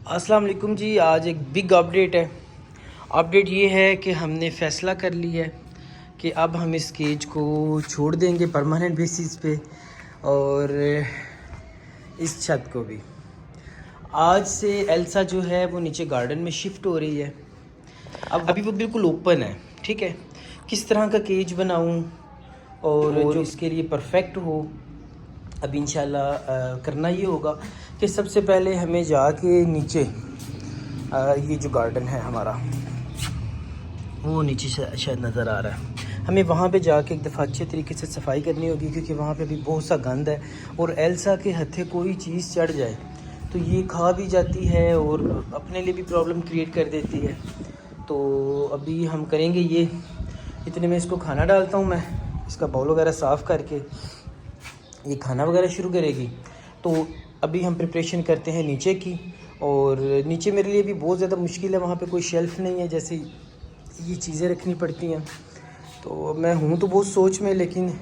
अस्सलाम वालेकुम जी। आज एक बिग अपडेट है। अपडेट ये है कि हमने फ़ैसला कर लिया है कि अब हम इस केज को छोड़ देंगे परमानेंट बेसिस पे, और इस छत को भी। आज से एल्सा जो है वो नीचे गार्डन में शिफ्ट हो रही है। अब अभी वो बिल्कुल ओपन है, ठीक है। किस तरह का केज बनाऊं और जो इसके लिए परफेक्ट हो, अब इंशाल्लाह करना ये होगा कि सबसे पहले हमें जाके नीचे ये जो गार्डन है हमारा, वो नीचे से शायद नज़र आ रहा है, हमें वहाँ पे जाके एक दफ़ा अच्छे तरीके से सफाई करनी होगी, क्योंकि वहाँ पे भी बहुत सा गंद है। और एल्सा के हथे कोई चीज़ चढ़ जाए तो ये खा भी जाती है और अपने लिए भी प्रॉब्लम क्रिएट कर देती है। तो अभी हम करेंगे ये। इतने में इसको खाना डालता हूँ मैं, इसका बाउल वगैरह साफ़ करके ये खाना वगैरह शुरू करेगी। तो अभी हम प्रिपरेशन करते हैं नीचे की। और नीचे मेरे लिए भी बहुत ज़्यादा मुश्किल है, वहाँ पे कोई शेल्फ़ नहीं है, जैसे ये चीज़ें रखनी पड़ती हैं। तो मैं हूँ तो बहुत सोच में, लेकिन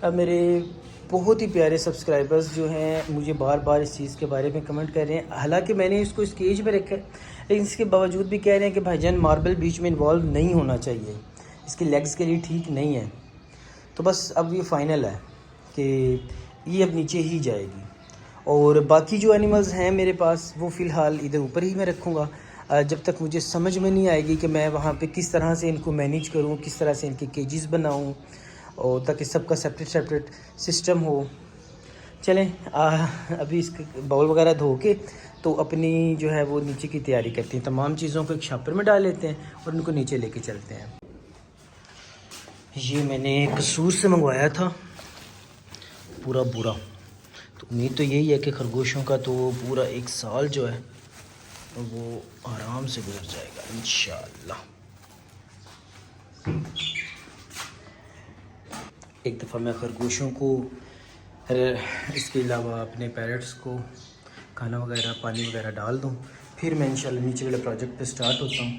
अब मेरे बहुत ही प्यारे सब्सक्राइबर्स जो हैं मुझे बार बार इस चीज़ के बारे में कमेंट कर रहे हैं। हालांकि मैंने इसको स्टेज पे रखा है, लेकिन इसके बावजूद भी कह रहे हैं कि भाईजान मार्बल बीच में इन्वॉल्व नहीं होना चाहिए, इसके लेग्स के लिए ठीक नहीं है। तो बस अब ये फ़ाइनल है कि ये अब नीचे ही जाएगी। और बाकी जो एनिमल्स हैं मेरे पास, वो फ़िलहाल इधर ऊपर ही मैं रखूँगा, जब तक मुझे समझ में नहीं आएगी कि मैं वहाँ पे किस तरह से इनको मैनेज करूँ, किस तरह से इनके केजेस बनाऊँ, और ताकि सबका सेपरेट सिस्टम हो। चलें अभी इसके बाउल वगैरह धो के तो अपनी जो है वो नीचे की तैयारी करते हैं। तमाम चीज़ों को एक शापर में डाल लेते हैं और उनको नीचे लेके चलते हैं। ये मैंने कसूर से मंगवाया था पूरा बुरा। तो उम्मीद तो यही है कि खरगोशों का तो पूरा 1 साल जो है वो आराम से गुजर जाएगा इंशाअल्लाह। एक दफ़ा मैं खरगोशों को, इसके अलावा अपने पैरट्स को खाना वगैरह पानी वगैरह डाल दूँ, फिर मैं इंशाअल्लाह नीचे वाले प्रोजेक्ट पे स्टार्ट होता हूँ।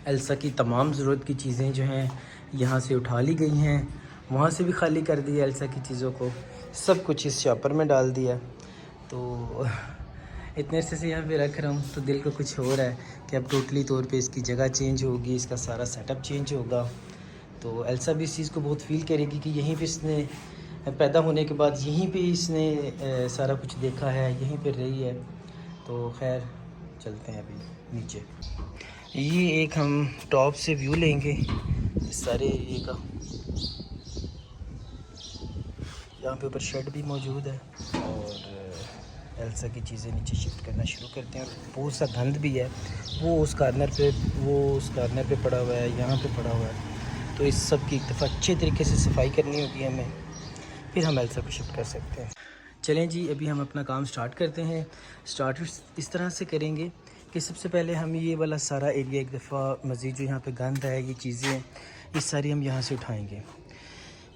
एल्सा की तमाम ज़रूरत की चीज़ें जो हैं यहाँ से उठा ली गई हैं, वहाँ से भी खाली कर दिया एल्सा की चीज़ों को, सब कुछ इस शॉपर में डाल दिया। तो इतने अरसे से यहाँ पे रख रहा हूँ तो दिल को कुछ हो रहा है कि अब टोटली तौर पे इसकी जगह चेंज होगी, इसका सारा सेटअप चेंज होगा। तो एल्सा भी इस चीज़ को बहुत फील करेगी कि यहीं पे इसने पैदा होने के बाद यहीं पे इसने सारा कुछ देखा है, यहीं पे रही है। तो खैर चलते हैं अभी नीचे। ये एक हम टॉप से व्यू लेंगे इस सारे एरिए का। यहाँ पे ऊपर शेड भी मौजूद है और एल्सा की चीज़ें नीचे शिफ्ट करना शुरू करते हैं। और बहुत सा गंद भी है, वो उस कॉर्नर पे पड़ा हुआ है, यहाँ पे पड़ा हुआ है। तो इस सब की एक दफ़ा अच्छे तरीके से सफाई करनी होगी हमें, फिर हम एल्सा को शिफ्ट कर सकते हैं। चलें जी, अभी हम अपना काम स्टार्ट करते हैं। स्टार्ट इस तरह से करेंगे कि सबसे पहले हम ये वाला सारा एरिया एक दफ़ा मज़ीद जो यहाँ पे गंद है, ये चीज़ें ये सारी हम यहाँ से उठाएँगे।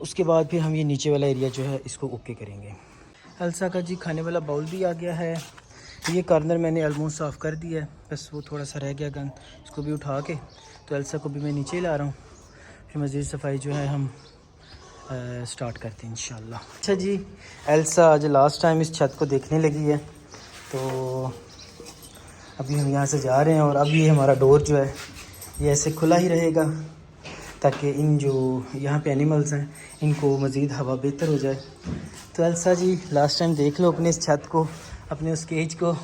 उसके बाद फिर हम ये नीचे वाला एरिया जो है इसको ओके करेंगे। एल्सा का जी खाने वाला बाउल भी आ गया है। ये कॉर्नर मैंने ऑलमोस्ट साफ़ कर दिया है, बस वो थोड़ा सा रह गया गंद, इसको भी उठा के तो एल्सा को भी मैं नीचे ला रहा हूँ। फिर मज़ीद सफाई जो है हम स्टार्ट करते हैं इंशाल्लाह। अच्छा जी, एल्सा आज लास्ट टाइम इस छत को देखने लगी है, तो अभी हम यहाँ से जा रहे हैं। और अब ये हमारा डोर जो है ये ऐसे खुला ही रहेगा, ताकि इन जो यहाँ पे एनिमल्स हैं इनको मज़ीद हवा बेहतर हो जाए। तो एल्सा जी लास्ट टाइम देख लो अपने इस छत को, अपने उस केज को।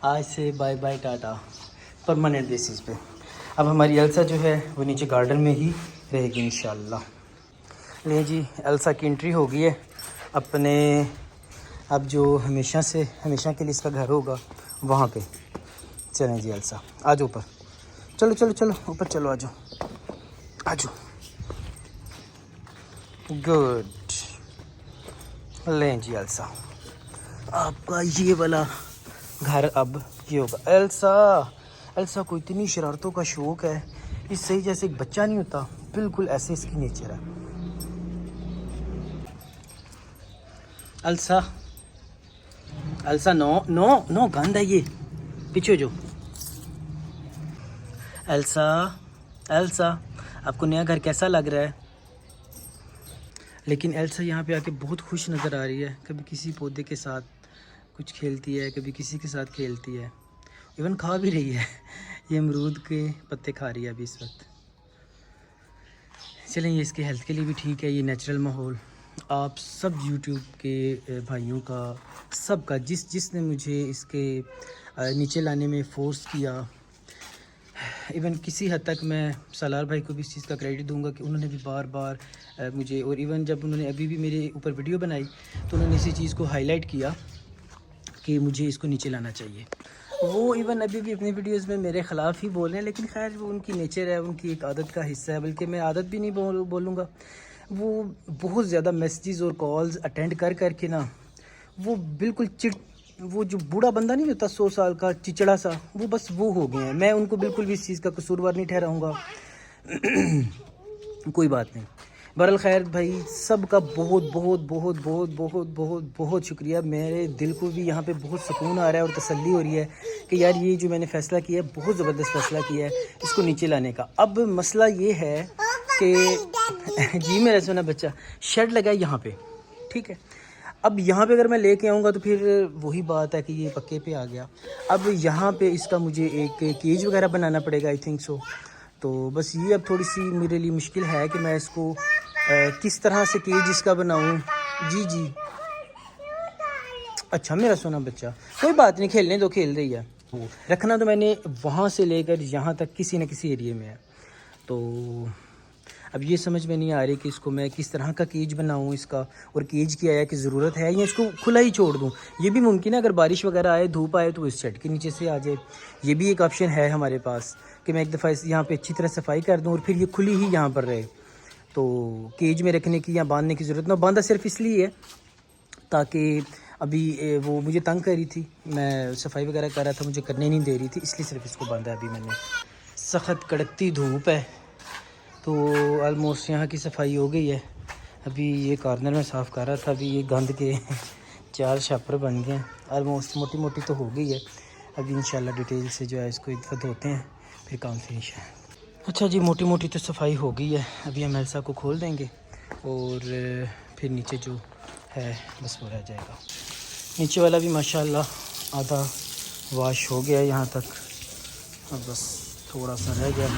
आज से bye bye tata, permanent basis पे। अब हमारी एल्सा जो है वो नीचे गार्डन में ही रहेगी इंशाल्लाह। ले जी, एल्सा की एंट्री हो गई है अपने, अब जो हमेशा के लिए इसका घर होगा वहाँ पे। चलें जी एल्सा, आ जाओ ऊपर, चलो चलो चलो ऊपर चलो, आ जाओ आ जाओ। गुड। लें जी एल्सा, आपका ये वाला घर अब ये होगा। एल्सा को इतनी शरारतों का शौक़ है, इससे ही जैसे एक बच्चा नहीं होता, बिल्कुल ऐसे इसकी नेचर है। एल्सा नो नो नो, गंद है ये, पीछे हो जाओ। एल्सा आपको नया घर कैसा लग रहा है? लेकिन एल्सा यहाँ पे आके बहुत खुश नज़र आ रही है। कभी किसी पौधे के साथ कुछ खेलती है, कभी किसी के साथ खेलती है। इवन खा भी रही है। ये अमरूद के पत्ते खा रही है अभी इस वक्त। चलें, ये इसके हेल्थ के लिए भी ठीक है, ये नेचुरल माहौल। आप सब यूट्यूब के भाइयों का, सबका, जिसने मुझे इसके नीचे लाने में फ़ोर्स किया, इवन किसी हद तक मैं सलार भाई को भी इस चीज़ का क्रेडिट दूंगा कि उन्होंने भी बार बार मुझे, और इवन जब उन्होंने अभी भी मेरे ऊपर वीडियो बनाई तो उन्होंने इसी चीज़ को हाईलाइट किया कि मुझे इसको नीचे लाना चाहिए। वो इवन अभी भी अपनी वीडियोस में मेरे ख़िलाफ़ ही बोल रहे हैं, लेकिन खैर वो उनकी नेचर है, उनकी एक आदत का हिस्सा है। बल्कि मैं आदत भी नहीं बोलूँगा, वो बहुत ज़्यादा मैसेजेस और कॉल्स अटेंड कर के ना, वो बिल्कुल वो जो बूढ़ा बंदा नहीं होता 100 साल का चिचड़ा सा, वो बस वो हो गए हैं। मैं उनको बिल्कुल भी इस चीज़ का कसूरवार नहीं ठहराऊँगा। कोई बात नहीं। बहरहाल खैर भाई, सबका बहुत बहुत बहुत बहुत बहुत बहुत बहुत शुक्रिया। मेरे दिल को भी यहाँ पे बहुत सुकून आ रहा है और तसल्ली हो रही है कि यार ये जो मैंने फ़ैसला किया है, बहुत ज़बरदस्त फ़ैसला किया है इसको नीचे लाने का। अब मसला ये है कि जी मेरा सोना बच्चा, शेड लगा है यहाँ पे, ठीक है। अब यहाँ पे अगर मैं लेके आऊँगा तो फिर वही बात है कि ये पक्के पे आ गया। अब यहाँ पे इसका मुझे एक केज वगैरह बनाना पड़ेगा, आई थिंक सो। तो बस ये अब थोड़ी सी मेरे लिए मुश्किल है कि मैं इसको किस तरह से केज इसका बनाऊँ। जी अच्छा मेरा सोना बच्चा, कोई बात नहीं, खेलने दो, खेल रही है। रखना तो मैंने वहाँ से लेकर यहाँ तक किसी न किसी एरिए में है। तो अब ये समझ में नहीं आ रही कि इसको मैं किस तरह का केज बनाऊँ इसका, और केज की आया कि ज़रूरत है या इसको खुला ही छोड़ दूँ। ये भी मुमकिन है, अगर बारिश वगैरह आए, धूप आए तो इस शेड के नीचे से आ जाए। ये भी एक ऑप्शन है हमारे पास कि मैं एक दफ़ा यहाँ पे अच्छी तरह सफाई कर दूँ और फिर ये खुली ही यहाँ पर रहे। तो केज में रखने की या बांधने की ज़रूरत ना, बांधा सिर्फ इसलिए है ताकि अभी वो मुझे तंग कर रही थी, मैं सफाई वगैरह कर रहा था, मुझे करने नहीं दे रही थी, इसलिए सिर्फ इसको बांधा अभी मैंने। सख्त कड़कती धूप है तो ऑलमोस्ट यहाँ की सफाई हो गई है। अभी ये कॉर्नर में साफ़ कर रहा था, अभी ये गंद के 4 छापर बन गए हैं। ऑलमोस्ट मोटी मोटी तो हो गई है। अभी इंशाल्लाह डिटेल से जो है इसको एक दफ़ा धोते हैं, फिर काम फिनिश है। अच्छा जी, मोटी मोटी तो सफाई हो गई है। अभी हम एल्सा को खोल देंगे और फिर नीचे जो है बस वो रह जाएगा। नीचे वाला भी माशाल्लाह आधा वाश हो गया है यहाँ तक, अब बस थोड़ा सा रह गया।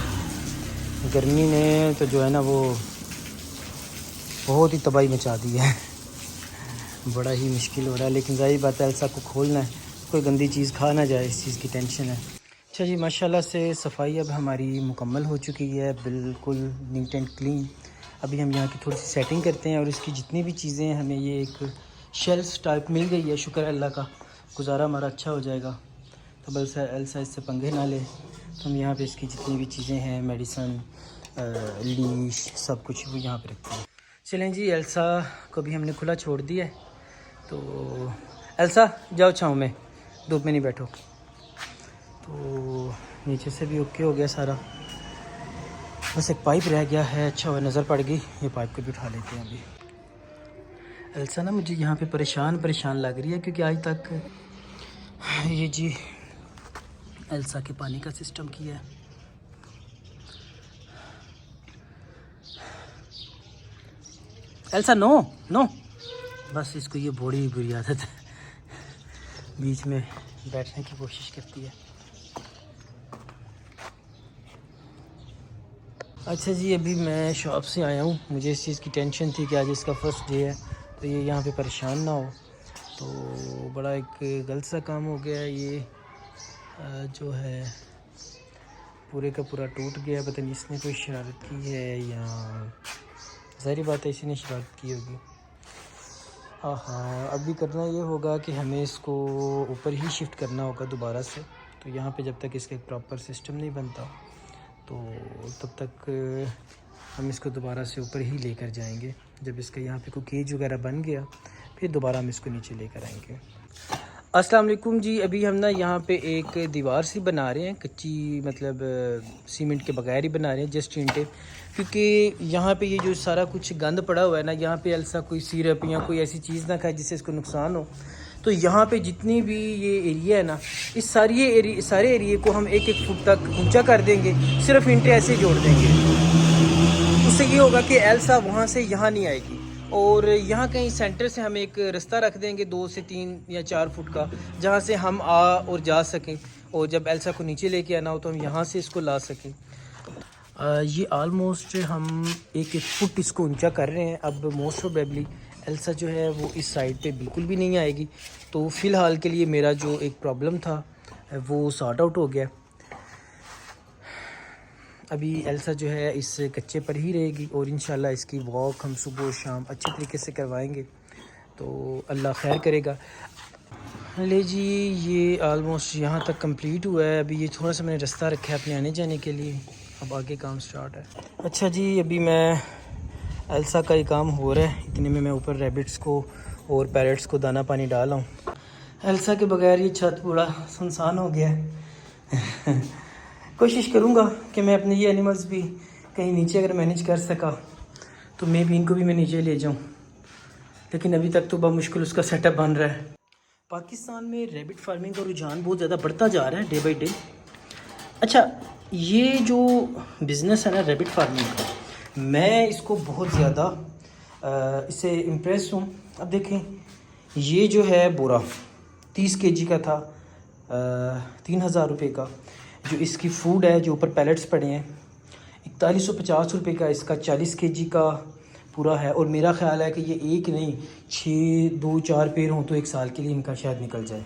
गर्मी ने तो जो है ना वो बहुत ही तबाही मचा दी है। बड़ा ही मुश्किल हो रहा है, लेकिन ज़ाहिर बात है एल्सा को खोलना है, कोई गंदी चीज़ खा ना जाए, इस चीज़ की टेंशन है। अच्छा जी, माशाल्लाह से सफाई अब हमारी मुकम्मल हो चुकी है, बिल्कुल नीट एंड क्लीन। अभी हम यहाँ की थोड़ी सी सेटिंग करते हैं और इसकी जितनी भी चीज़ें हैं, हमें ये एक शेल्फ टाइप मिल गई है, शुक्र है अल्लाह का, गुजारा हमारा अच्छा हो जाएगा। तो बस एल्सा इससे पंगे ना ले, तो हम यहाँ पे इसकी जितनी भी चीज़ें हैं, मेडिसन, लीश, सब कुछ वो यहाँ पे रखते हैं। चलें जी, एल्सा को भी हमने खुला छोड़ दिया है। तो एल्सा जाओ छाँव में, धूप में नहीं बैठो। तो नीचे से भी ओके हो गया सारा, बस एक पाइप रह गया है। अच्छा हुआ नज़र पड़ गई, ये पाइप को भी उठा लेते हैं अभी। एल्सा ना मुझे यहाँ पे परेशान लग रही है, क्योंकि आज तक ये जी एल्सा के पानी का सिस्टम किया है। एल्सा नो, बस इसको ये बड़ी बुरी आदत है, बीच में बैठने की कोशिश करती है। अच्छा जी, अभी मैं शॉप से आया हूँ, मुझे इस चीज़ की टेंशन थी कि आज इसका फर्स्ट डे है तो ये यहाँ पे परेशान ना हो। तो बड़ा एक गलत सा काम हो गया है, ये जो है पूरे का पूरा टूट गया। पता नहीं इसने कोई शरारत की है या ज़ाहिर बात है इसी ने शरारत की होगी। हाँ, अभी करना ये होगा कि हमें इसको ऊपर ही शिफ्ट करना होगा दोबारा से। तो यहाँ पे जब तक इसका एक प्रॉपर सिस्टम नहीं बनता तो तब तक हम इसको दोबारा से ऊपर ही लेकर जाएंगे। जब इसका यहाँ पे कोई केज वगैरह बन गया फिर दोबारा हम इसको नीचे लेकर आएंगे। अस्सलाम वालेकुम जी, अभी हम ना यहाँ पे एक दीवार सी बना रहे हैं, कच्ची, मतलब सीमेंट के बगैर ही बना रहे हैं, जस्ट ईंटें। क्योंकि यहाँ पे ये जो सारा कुछ गंद पड़ा हुआ है ना, यहाँ पे एल्सा कोई सिरप या कोई ऐसी चीज़ ना खाए जिससे इसको नुकसान हो। तो यहाँ पे जितनी भी ये एरिया है ना, इस सारे एरिए को हम 1-1 फुट तक ऊंचा कर देंगे, सिर्फ ईंटें ऐसे जोड़ देंगे। उससे ये होगा कि एल्सा वहाँ से यहाँ नहीं आएगी। और यहाँ कहीं सेंटर से हम एक रास्ता रख देंगे 2 से 3 या 4 फुट का, जहाँ से हम आ और जा सकें। और जब एल्सा को नीचे लेके आना हो तो हम यहाँ से इसको ला सकें। ये आलमोस्ट हम एक फुट इसको ऊंचा कर रहे हैं। अब मोस्ट प्रोबेबली एल्सा जो है वो इस साइड पे बिल्कुल भी नहीं आएगी। तो फ़िलहाल के लिए मेरा जो एक प्रॉब्लम था वो सॉर्ट आउट हो गया। अभी एल्सा जो है इस कच्चे पर ही रहेगी और इंशाल्लाह इसकी वॉक हम सुबह शाम अच्छे तरीके से करवाएंगे, तो अल्लाह खैर करेगा। ले जी, ये आलमोस्ट यहाँ तक कंप्लीट हुआ है। अभी ये थोड़ा सा मैंने रास्ता रखा है अपने आने जाने के लिए, अब आगे काम स्टार्ट है। अच्छा जी, अभी मैं एल्सा का ही काम हो रहा है, इतने में मैं ऊपर रैबिट्स को और पैरट्स को दाना पानी डाल हूँ। एल्सा के बगैर ये छत पूरा सुनसान हो गया है। कोशिश करूँगा कि मैं अपने ये एनिमल्स भी कहीं नीचे अगर मैनेज कर सका तो मैं भी इनको भी मैं नीचे ले जाऊँ, लेकिन अभी तक तो बहुत मुश्किल उसका सेटअप बन रहा है। पाकिस्तान में रैबिट फार्मिंग का रुझान बहुत ज़्यादा बढ़ता जा रहा है डे बाई डे। अच्छा, ये जो बिज़नेस है ना रैबिट फार्मिंग का, मैं इसको बहुत ज़्यादा इससे इम्प्रेस हूँ। अब देखें, ये जो है बोरा 30 kg का था, 3000 रुपये का। जो इसकी फ़ूड है, जो ऊपर पैलेट्स पड़े हैं, 4150 रुपये का इसका 40 kg का पूरा है। और मेरा ख्याल है कि ये एक नहीं 6 2-4 पेड़ हों तो एक साल के लिए इनका शायद निकल जाए।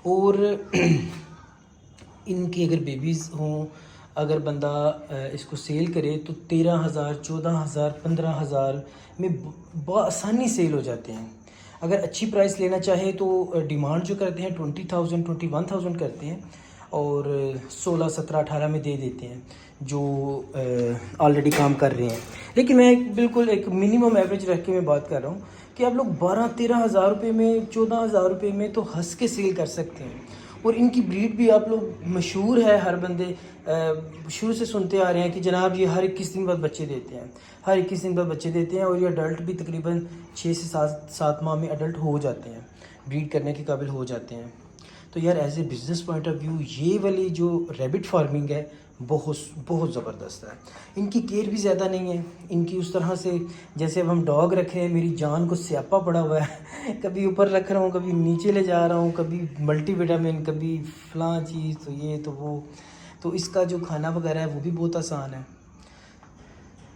और इनकी अगर बेबीज़ हों, अगर बंदा इसको सेल करे तो 13,000 14,000 15,000 में बआसानी सेल हो जाते हैं। अगर अच्छी प्राइस लेना चाहे तो डिमांड जो करते हैं 20,000 21,000 करते हैं और 16 17 18 में दे देते हैं जो ऑलरेडी काम कर रहे हैं। लेकिन मैं बिल्कुल एक मिनिमम एवरेज रख के मैं बात कर रहा हूँ कि आप लोग 12-13 हज़ार रुपये में, 14,000 रुपये में तो हंस के सेल कर सकते हैं। और इनकी ब्रीड भी आप लोग मशहूर है, हर बंदे शुरू से सुनते आ रहे हैं कि जनाब ये हर 21 दिन बाद बच्चे देते हैं, हर 21 दिन बाद बच्चे देते हैं। और ये अडल्ट भी तकरीबन 6 से 7 माह में अडल्ट हो जाते हैं, ब्रीड करने के काबिल हो जाते हैं। तो यार as a business point of view ये वाली जो रैबिट फार्मिंग है बहुत बहुत ज़बरदस्त है। इनकी केयर भी ज़्यादा नहीं है इनकी उस तरह से, जैसे अब हम डॉग रखे हैं, मेरी जान को स्यापा पड़ा हुआ है। कभी ऊपर रख रहा हूँ, कभी नीचे ले जा रहा हूँ, कभी मल्टीविटामिन, कभी फलां चीज़, तो ये तो वो। तो इसका जो खाना वगैरह है वो भी बहुत आसान है,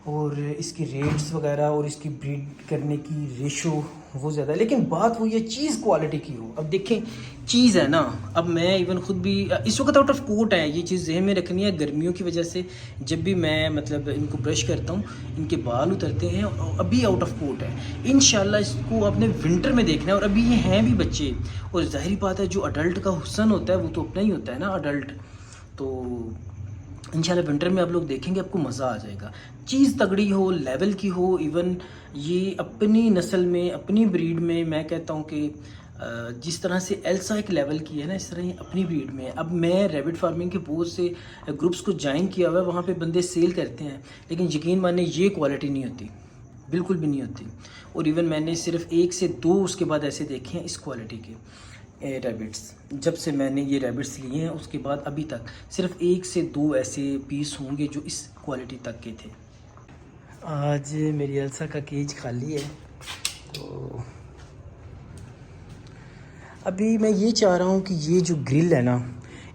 और इसकी रेट्स वगैरह और इसकी ब्रीड करने की रेशो वो ज़्यादा है। लेकिन बात वो ये चीज़ क्वालिटी की हो। अब देखें, चीज़ है ना, अब मैं इवन ख़ुद भी इस वक्त आउट ऑफ कोट है, ये चीज़ जहन में रखनी है। गर्मियों की वजह से जब भी मैं मतलब इनको ब्रश करता हूँ इनके बाल उतरते हैं, और अभी आउट ऑफ कोट है। इंशाल्लाह इसको आपने विंटर में देखना है, और अभी ये हैं भी बच्चे। और ज़ाहिर बात है जो अडल्ट का हुस्न होता है वो तो अपना ही होता है ना अडल्ट। तो इंशाल्लाह विंटर में आप लोग देखेंगे, आपको मज़ा आ जाएगा। चीज़ तगड़ी हो, लेवल की हो। इवन ये अपनी नस्ल में, अपनी ब्रीड में, मैं कहता हूँ कि जिस तरह से एल्सा एक लेवल की है ना, इस तरह ही अपनी ब्रीड में। अब मैं रैबिट फार्मिंग के बहुत से ग्रुप्स को ज्वाइन किया हुआ है, वहाँ पे बंदे सेल करते हैं, लेकिन यकीन माने ये क्वालिटी नहीं होती, बिल्कुल भी नहीं होती। और इवन मैंने सिर्फ 1 से 2 उसके बाद ऐसे देखे हैं इस क्वालिटी के रैबिट्स। जब से मैंने ये रैबिट्स लिए हैं उसके बाद अभी तक सिर्फ 1 से 2 ऐसे पीस होंगे जो इस क्वालिटी तक के थे। आज मेरी एल्सा का केज खाली है, तो अभी मैं ये चाह रहा हूँ कि ये जो ग्रिल है ना,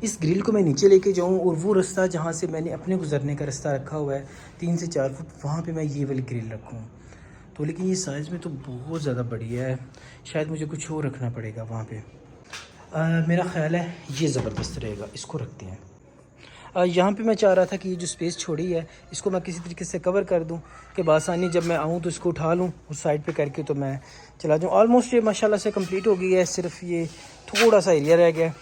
इस ग्रिल को मैं नीचे लेके जाऊँ, और वो रास्ता जहाँ से मैंने अपने गुजरने का रास्ता रखा हुआ है 3 से 4 फुट, वहाँ पे मैं ये वाली ग्रिल रखूँ। तो लेकिन ये साइज़ में तो बहुत ज़्यादा बढ़िया है, शायद मुझे कुछ और रखना पड़ेगा वहाँ पे। मेरा ख़्याल है ये ज़बरदस्त रहेगा, इसको रखते हैं। यहाँ पे मैं चाह रहा था कि ये जो स्पेस छोड़ी है इसको मैं किसी तरीके से कवर कर दूँ कि बासानी जब मैं आऊँ तो इसको उठा लूँ उस साइड पे करके, तो मैं चला जाऊँ। ऑलमोस्ट ये माशाल्लाह से कंप्लीट हो गई है, सिर्फ ये थोड़ा सा एरिया रह गया,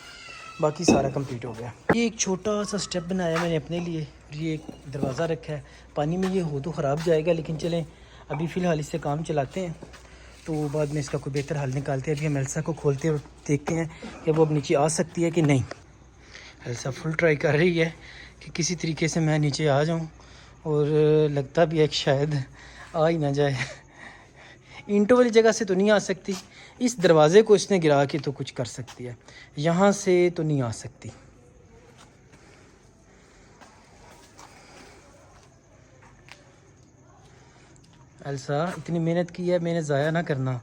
बाकी सारा कंप्लीट हो गया। ये एक छोटा सा स्टेप बनाया मैंने अपने लिए, ये एक दरवाज़ा रखा है। पानी में ये हो तो ख़राब जाएगा, लेकिन चलें अभी फ़िलहाल इससे काम चलाते हैं, तो बाद में इसका कोई बेहतर हल निकालते हैं। अभी हम एल्सा को खोलते और देखते हैं कि वो अब नीचे आ सकती है कि नहीं। एल्सा फुल ट्राई कर रही है कि किसी तरीके से मैं नीचे आ जाऊं, और लगता भी है कि शायद आ ही ना जाए। ईंटों वाली जगह से तो नहीं आ सकती, इस दरवाज़े को इसने गिरा के तो कुछ कर सकती है, यहाँ से तो नहीं आ सकती। एल्सा इतनी मेहनत की है, मेहनत ज़ाया ना करना।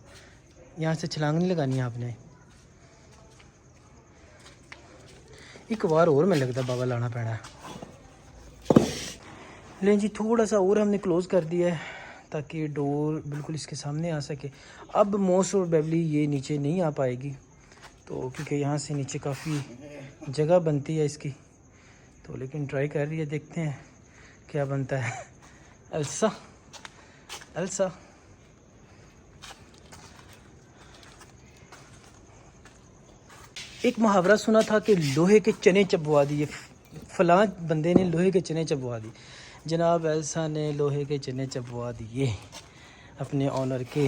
यहाँ से छलांग नहीं लगानी है आपने। एक बार और मैं लगता बाबा लाना पैना है। लें जी, थोड़ा सा और हमने क्लोज़ कर दिया है ताकि डोर बिल्कुल इसके सामने आ सके। अब मोस्ट प्रोबेबली ये नीचे नहीं आ पाएगी, तो क्योंकि यहाँ से नीचे काफ़ी जगह बनती है इसकी, तो लेकिन ट्राई कर रही है, देखते हैं क्या बनता है। एल्सा, एल्सा, एक मुहावरा सुना था कि लोहे के चने चबवा दिए, फलां बंदे ने लोहे के चने चबवा दिए। जनाब एल्सा ने लोहे के चने चबवा दिए अपने ऑनर के।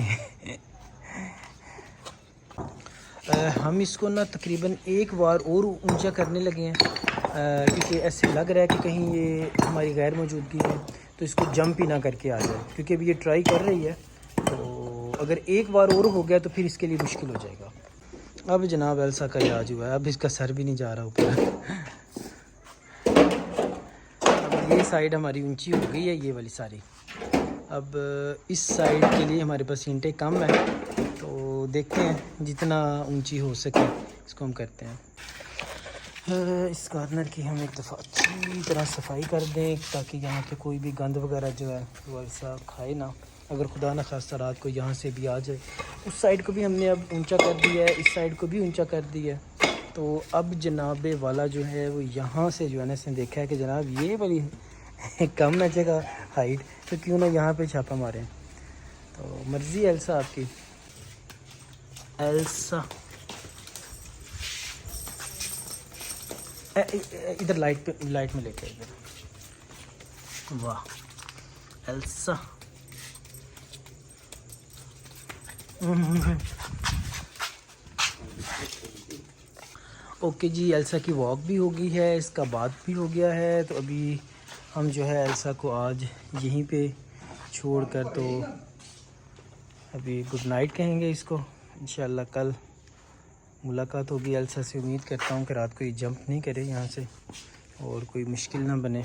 हम इसको ना तकरीबन एक बार और ऊंचा करने लगे हैं, क्योंकि ऐसे लग रहा है कि कहीं ये हमारी गैर मौजूदगी है तो इसको जंप ही ना करके आ जाए, क्योंकि अभी ये ट्राई कर रही है। तो अगर एक बार और हो गया तो फिर इसके लिए मुश्किल हो जाएगा। अब जनाब एल्सा का इलाज हुआ है, अब इसका सर भी नहीं जा रहा ऊपर। अब ये साइड हमारी ऊंची हो गई है, ये वाली सारी। अब इस साइड के लिए हमारे पास ईंटें कम है, तो देखते हैं जितना ऊंची हो सके इसको हम करते हैं। इस कॉर्नर की हम एक दफ़ा अच्छी तरह सफाई कर दें ताकि यहाँ पे कोई भी गंद वगैरह जो है वो ऐसा खाए ना, अगर खुदा न खास्ता रात को यहाँ से भी आ जाए। उस साइड को भी हमने अब ऊंचा कर दिया है, इस साइड को भी ऊंचा कर दिया है। तो अब जनाब वाला जो है वो यहाँ से जो है ना, इसने देखा है कि जनाब ये वाली कम है जगह हाइट, तो क्यों ना यहाँ पे छापा मारें। तो मर्ज़ी एल्सा आपकी। एल्सा इधर लाइट में लेके इधर। वाह एल्सा। ओके जी, एल्सा की वॉक भी हो गई है, इसका बात भी हो गया है। तो अभी हम जो है एल्सा को आज यहीं पे छोड़कर तो अभी गुड नाइट कहेंगे इसको। इंशाल्लाह कल मुलाकात होगी एल्सा से। उम्मीद करता हूँ कि रात को ये जंप नहीं करे यहाँ से और कोई मुश्किल ना बने।